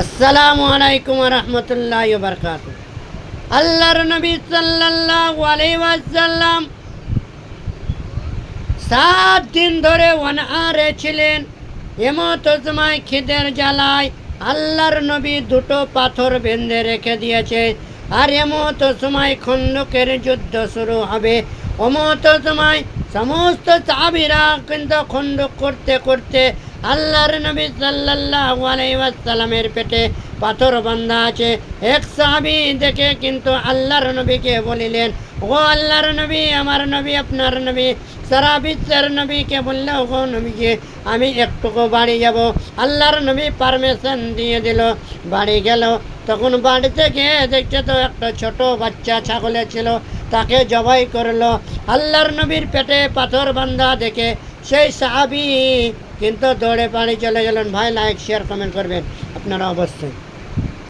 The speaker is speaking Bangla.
আসসালামু আলাইকুম ওয়া রাহমাতুল্লাহি ওয়া বারাকাতুহু। আল্লাহর নবী সাল্লাল্লাহু আলাইহি ওয়াসাল্লাম 7 দিন ধরে অনাহারে ছিলেন। এমত সময় খিদের জ্বালায় আল্লাহর নবী দুটো পাথর বেঁধে রেখে দিয়েছে। আর এমত সময় খন্দকের যুদ্ধ শুরু হবে। অমত সময় সমস্ত সাহাবীরা কিন্তু খন্দক করতে করতে আল্লাহর নবী সাল্লাল্লাহু আলাইহি ওয়াসাল্লামের পেটে পাথর বাঁধা আছে। এক সাহাবী দেখে কিন্তু আল্লাহর নবীকে বলিলেন, ও আল্লাহর নবী, আমার নবী, আপনার নবী, সারা বিশ্বের নবীকে বললে, ও নবীকে আমি একটুকু বাড়ি যাব। আল্লাহর নবী পারমিশন দিয়ে দিল, বাড়ি গেল। তখন বাড়িতে গিয়ে দেখছে তো একটা ছোট বাচ্চা ছাগলে ছিল, তাকে জবাই করলো। আল্লাহর নবীর পেটে পাথর বাঁধা দেখে সেই সাহাবী কিন্তু দৌড়ে বাড়ি চলে গেলেন। ভাই, লাইক শেয়ার কমেন্ট করবেন আপনারা অবশ্যই।